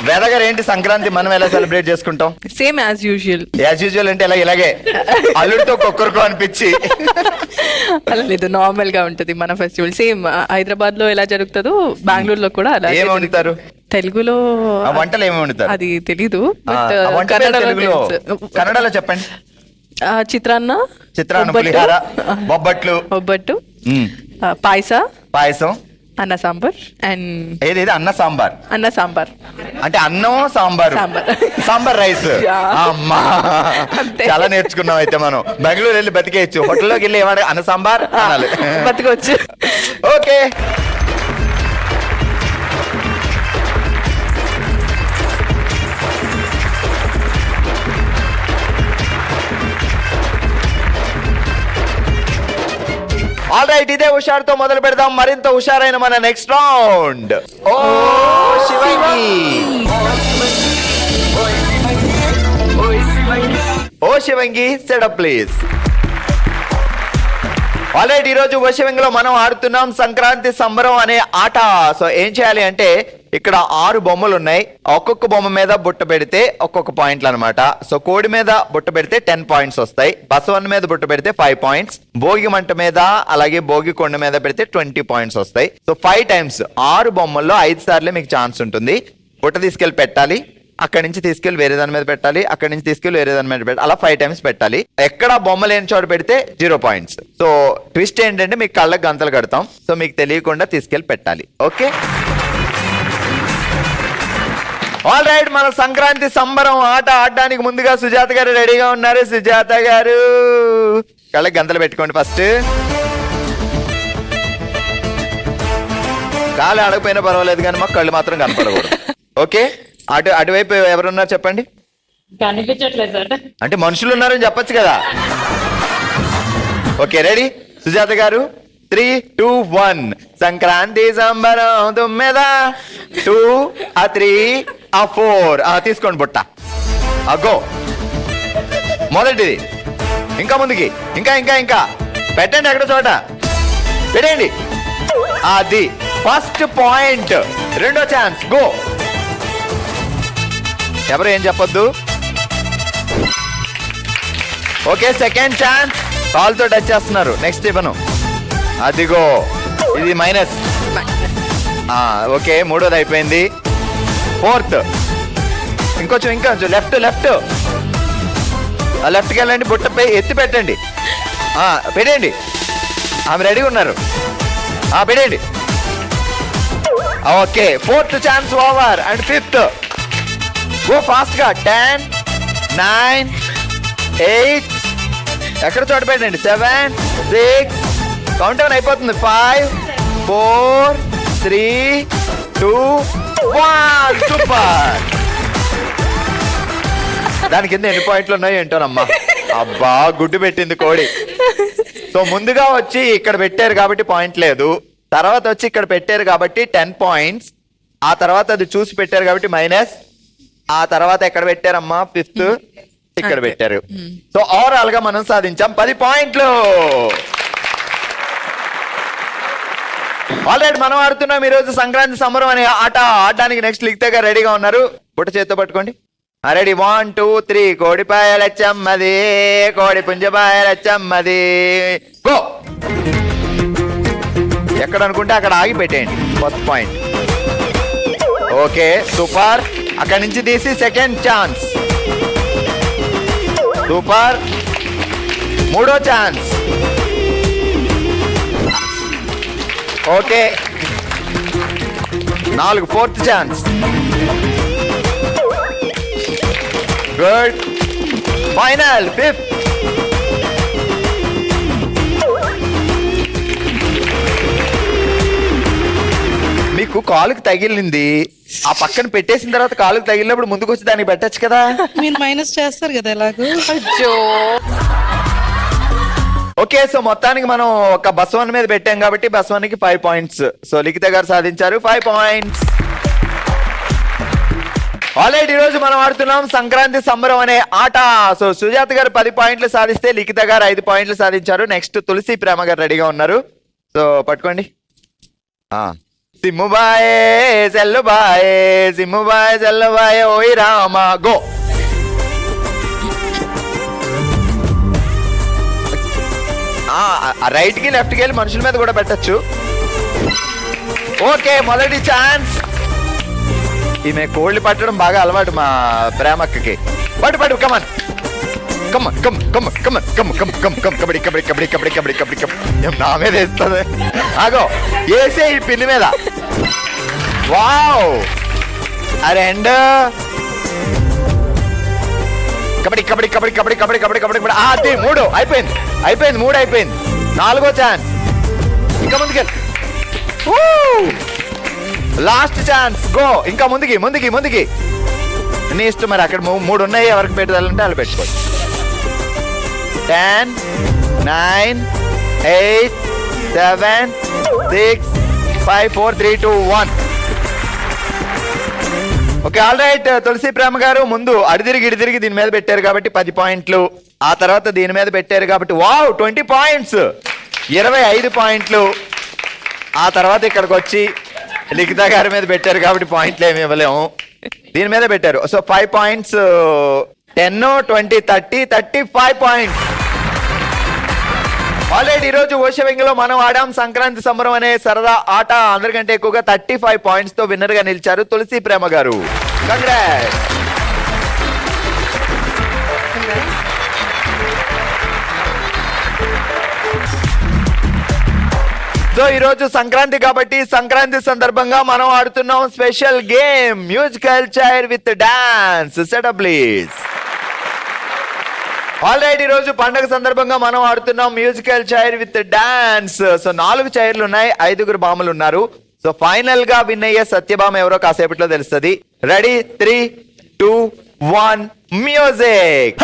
వేదగారు ఏంటి సంక్రాంతి మనం ఎలా సెలబ్రేట్ చేసుకుంటాం? Same as usual. As usual అంటే ఇలాగే అల్లుడితో ఒక్కొక్కరికో అనిపించి అలా లేదు, నార్మల్ గా ఉంటది మన ఫెస్టివల్. సేమ్ హైదరాబాద్ లో ఎలా జరుగుతుందో బెంగళూరులో కూడా అలా. ఏమి వండుతారు తెలుగులో ఆ వంటలు? ఏమి వండుతారు అది తెలీదు. కన్నడలో చెప్పండి. చిత్రాన్న, పులిహార, బొబ్బట్టు, పాయసం, అన్న సాంబార్ అండ్ ఏదేది అన్న సాంబార్. అంటే అన్నం సాంబార్, సాంబార్ రైస్. అమ్మా చాలా నేర్చుకున్నాం అయితే మనం. బెంగళూరు వెళ్ళి బతికేయచ్చు, హోటల్లోకి వెళ్ళి ఏమన్నా అన్న సాంబార్ అనాలి, బతికొచ్చు. ఓకే. ఆల్ రైట్, ఇదే హుషారుతో మొదలు పెడదాం మరింత హుషారైన మన నెక్స్ట్ రౌండ్. ఓ శివంగి, ఓ Shivangi set up please. All right, ఈరోజు ఓ శివంగిలో మనం ఆడుతున్నాం సంక్రాంతి సంబరం అనే ఆట. సో ఏం చేయాలి అంటే ఇక్కడ 6 బొమ్మలు ఉన్నాయి. ఒక్కొక్క బొమ్మ మీద బుట్ట పెడితే ఒక్కొక్క పాయింట్లు అనమాట. సో కోడి మీద బుట్ట పెడితే 10 పాయింట్స్ వస్తాయి. బసవన్న మీద బుట్ట పెడితే 5 పాయింట్స్. భోగి మంట మీద అలాగే భోగి కొండ మీద పెడితే 20 పాయింట్స్ వస్తాయి. సో 5 టైమ్స్ 6 బొమ్మల్లో 5 సార్లు మీకు ఛాన్స్ ఉంటుంది. బుట్ట తీసుకెళ్లి పెట్టాలి, అక్కడి నుంచి తీసుకెళ్లి వేరే దాని మీద పెట్టాలి, అక్కడి నుంచి తీసుకెళ్లి వేరే దాని మీద పెట్టాలి. అలా 5 టైమ్స్ పెట్టాలి. ఎక్కడ బొమ్మ లేని చోట పెడితే 0 పాయింట్స్. సో ట్విస్ట్ ఏంటంటే మీకు కళ్ళకు గంతలు కడతాం. సో మీకు తెలియకుండా తీసుకెళ్లి పెట్టాలి. Okay, all right. మన సంక్రాంతి సంబరం ఆట ఆడడానికి ముందుగా సుజాత గారు రెడీగా ఉన్నారు. సుజాత గారు కళ్ళకి గంతలు పెట్టుకోండి. ఫస్ట్ కాలు ఆడకపోయినా పర్వాలేదు కానీ మాకు కళ్ళు మాత్రం కనపడకూడదు. ఓకే, అటువైపు ఎవరున్నారు చెప్పండి. కనిపించట్లేదు సార్. అంటే మనుషులు ఉన్నారని చెప్పొచ్చు కదా. ఓకే, రెడీ సుజాత గారు. 3, 2, 1. సంక్రాంతి సంబరం తుమ్మెద 2 3 4. తీసుకోండి బుట్ట. గో. మొదటిది ఇంకా ముందుకి, ఇంకా ఇంకా ఇంకా పెట్టండి, ఎక్కడ చోట పెట్టండి. అది ఫస్ట్ పాయింట్. రెండో ఛాన్స్, గో. ఎవరు ఏం చెప్పొద్దు. Okay, second chance. కాల్తో టచ్ చేస్తున్నారు, నెక్స్ట్ ఇవ్వను. అదిగో, ఇది మైనస్. ఓకే, మూడోది అయిపోయింది. ఫోర్త్, ఇంకొంచెం లెఫ్ట్ లెఫ్ట్కి వెళ్ళండి. బుట్టపై ఎత్తి పెట్టండి. పెట్టండి, ఆమె రెడీగా ఉన్నారు. పెట్టండి. Okay, fourth chance over. And fifth, go fast గా. 10 9 8 ఎక్కడ చోట పెట్టండి. 7 6 కౌంట్ డౌన్ అయిపోతుంది. 5 4 3 2 1. సూపర్. దాని కింద ఎన్ని పాయింట్లు ఉన్నాయో ఏంటోనమ్మా. అబ్బా, గుడ్డు పెట్టింది కోడి. సో ముందుగా వచ్చి ఇక్కడ పెట్టారు కాబట్టి పాయింట్ లేదు. తర్వాత వచ్చి ఇక్కడ పెట్టారు కాబట్టి 10 పాయింట్స్. ఆ తర్వాత అది చూసి పెట్టారు కాబట్టి మైనస్. ఆ తర్వాత ఎక్కడ పెట్టారమ్మా? 5th ఇక్కడ పెట్టారు. సో ఓవరాల్ గా మనం సాధించాం 10 పాయింట్లు. ఆల్రెడీ మనం ఆడుతున్నాం ఈరోజు సంక్రాంతి సంబరం అనే ఆట ఆడడానికి. నెక్స్ట్ లిఖితగా రెడీగా ఉన్నారు. బుట్ట చేతితో పట్టుకోండి. రెడీ, 1 2 3. కోడిపాయలచ్చమ్మది, కోడి పుంజపాయలచ్చమ్మది, గో. ఎక్కడ అనుకుంటే అక్కడ ఆగి పెట్టేయండి. First point. Okay, super. అక్కడి నుంచి తీసి సెకండ్ ఛాన్స్. సూపర్. మూడో chance. Okay, 4. Fourth chance. Good. Final 5th. మీకు కాలుకి తగిలింది, ఆ పక్కన పెట్టేసిన తర్వాత కాలుకి తగిలినప్పుడు ముందుకు వచ్చి దానికి పెట్టచ్చు కదా. మీరు మైనస్ చేస్తారు కదా ఎలాగో. ఓకే, సో మొత్తానికి మనం ఒక బసవన్ మీద పెట్టాం కాబట్టి బసవన్కి 5 పాయింట్స్. సో లిఖిత గారు సాధించారు 5 పాయింట్స్. ఆల్రెడీ ఈరోజు మనం ఆడుతున్నాం సంక్రాంతి సంబరం అనే ఆట. సో సుజాత గారు 10 పాయింట్లు సాధిస్తే లిఖిత గారు 5 పాయింట్లు సాధించారు. నెక్స్ట్ తులసి ప్రేమ గారు రెడీగా ఉన్నారు. సో పట్టుకోండి. సిమ్ముబాయే సెల్లుబాయే సిమ్ముబాయే సెల్లుబాయే ఓయ్ రామ గో. రైట్ కి లెఫ్ట్ కి వెళ్ళి మనుషుల మీద కూడా పెట్టచ్చు. ఓకే, మొదటి ఛాన్స్. ఈమె కోళ్ళు పట్టడం బాగా అలవాటు మా ప్రేమక్కకి. పట్టు come on come on come come come on come come come come kabaddi kabaddi kabaddi kabaddi kabaddi kabaddi kabaddi. నా మీద వేస్తుంది. ఆగో, వేసే ఈ పిన్ని మీద. వావ్, రెండు కబడ్డీ కబడ్డీ కబడ్డీ కబడ్డీ కబడ్డీ కబడ్డీ కబడ్డీ కబడ్డీ. అది మూడు అయిపోయింది మూడు అయిపోయింది. నాలుగో ఛాన్స్, ఇంకా ముందుకెళ్ళి. Last chance, go. ఇంకా ముందుకి ముందుకి ముందుకి. నీ ఇష్టం మరి. అక్కడ మూడు ఉన్నాయి, ఎవరికి పెట్టాలంటే వాళ్ళు పెట్టుకోవచ్చు. 10, 9, 8, 7, 6, 5, 4, 3, 2, 1. Okay, all right. Tulasi Prema గారు ముందు అడిదిరిగి దీని మీద పెట్టారు కాబట్టి 10 పాయింట్లు. ఆ తర్వాత దీని మీద పెట్టారు కాబట్టి వావ్ 20 పాయింట్స్, 25 పాయింట్లు. ఆ తర్వాత ఇక్కడికి వచ్చి లిఖిత గారి మీద పెట్టారు కాబట్టి పాయింట్లు ఏమి ఇవ్వలేము. దీని మీద పెట్టారు. So 5 points, 10, 20, 30, 35 points. ఆల్రెడీ ఈరోజు ఓషవింగ్లో మనం ఆడాం సంక్రాంతి సంబరం అనే సరదా ఆట. అందరికంటే ఎక్కువగా 35 పాయింట్స్ తో విన్నర్ గా నిలిచారు తులసి ప్రేమ గారు. కంగ్రాట్స్. సో ఈరోజు సంక్రాంతి కాబట్టి సంక్రాంతి సందర్భంగా మనం ఆడుతున్నాం special game musical chair with dance. Setup please. All right, ఈరోజు పండగ సందర్భంగా మనం ఆడుతున్నాం musical chair with dance. So 4 చైర్లు ఉన్నాయి, 5 బాములు ఉన్నారు. సో ఫైనల్ గా విన్ అయ్యే సత్యభామ ఎవరో కాసేపట్లో తెలుస్తుంది. Ready, 3, 2, 1 music.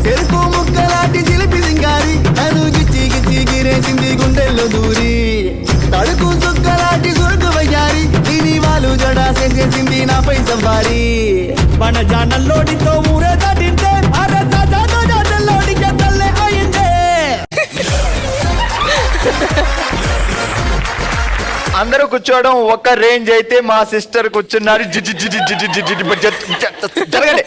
చెరుకు ముక్కలాంటి చిలిపి సింగారి నన్ను గిచ్చి గిచ్చి గిరేసింది గుండెల్లో దూరి. తడుకు సుక్కలాంటి సురుకు వయ్యారి దీని వాళ్ళు జడాసేసింది నాపై సవారి. మన జానల్లోడితో ఊరే దాటింటే అరే జానల్లోడికి తల్లే అయిందే. అందరూ కూర్చోవడం ఒక రేంజ్ అయితే మా సిస్టర్ కూర్చున్నారు. జరగండి.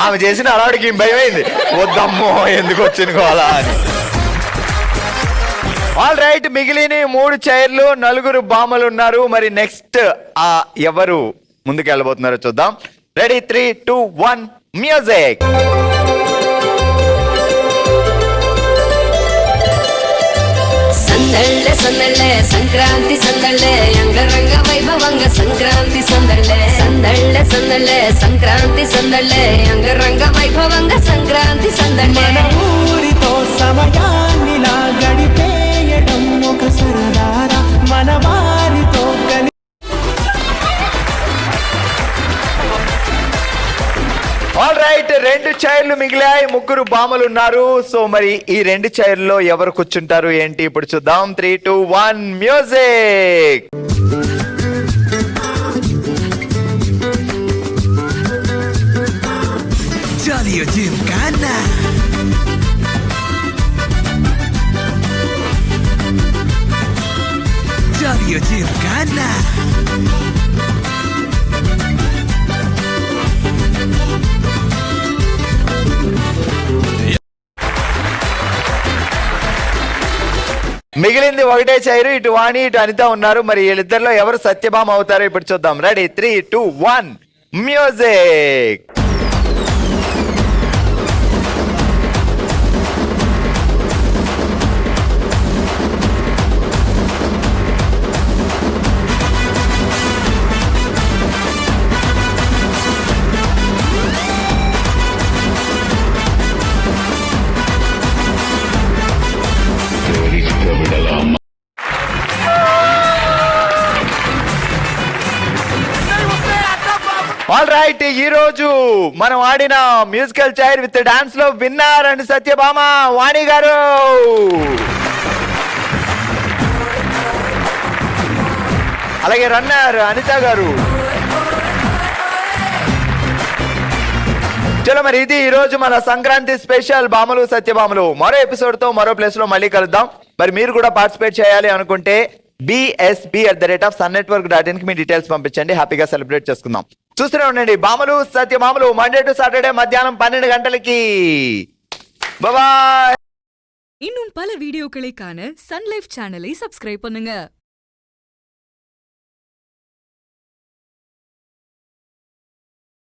ఆమె చేసిన అలవాడికి భయం అయింది. వద్దమ్మో ఎందుకు వచ్చిన కోలా అని. ఆల్ రైట్, మిగిలిన 3 చైర్లు, 4 బామలు ఉన్నారు. మరి నెక్స్ట్ ఎవరు ముందుకు వెళ్ళబోతున్నారో చూద్దాం. Ready, 3, 2, 1 music. సందళ్ళే సందళ్ళే సంక్రాంతి సందళ్ళే అంగరంగ వైభవంగ సంక్రాంతి సందళ్ళే. సందళ్ళే సందళ్ళే సంక్రాంతి సందళ్ళే అంగరంగ వైభవంగ సంక్రాంతి సందళ్ళే. ఊరితో సమయాన్నిలా గడిపేయడం ఒక సరదారా మన వారితో కలి. ఆల్ రైట్, 2 చైర్లు మిగిలాయి, 3 బామలు ఉన్నారు. సో మరి ఈ 2 చైర్లో ఎవరు కూర్చుంటారు ఏంటి ఇప్పుడు చూద్దాం. 3, 2, 1 music. Johnny Gymkhana. Johnny Gymkhana. మిగిలింది ఒకటే చైరు. ఇటు వాణి, ఇటు అనిత ఉన్నారు. మరి వీళ్ళిద్దరిలో ఎవరు సత్యభామ అవుతారో ఇప్పుడు చూద్దాం. Ready, 3, 2, 1 music. ఆల్ రైట్, ఈ రోజు మనం ఆడిన మ్యూజికల్ చైర్ విత్ డాన్స్ లో విన్నర్ అండ్ సత్యభామ వాణి గారు. అలాగే రన్నర్ అనిత గారు. చలో మరి ఇది ఈ రోజు మన సంక్రాంతి స్పెషల్ భామలు సత్యభామలు. మరో ఎపిసోడ్ తో మరో ప్లేస్ లో మళ్ళీ కలుద్దాం. మరి మీరు కూడా పార్టిసిపేట్ చేయాలి అనుకుంటే bsb@sunnetwork.in కి మీ డీటెయిల్స్ పంపించండి. హ్యాపీగా సెలబ్రేట్ చేసుకుందాం. చూస్తూనే ఉండండి బామలు సత్యమామలు మండే టు సాటర్డే మధ్యాహ్నం 12 గంటలకి. బాయ్. இன்னும் பல வீடியோக்களை காண சன் லைஃப் சேனலை சப்ஸ்கிரைப் பண்ணுங்க.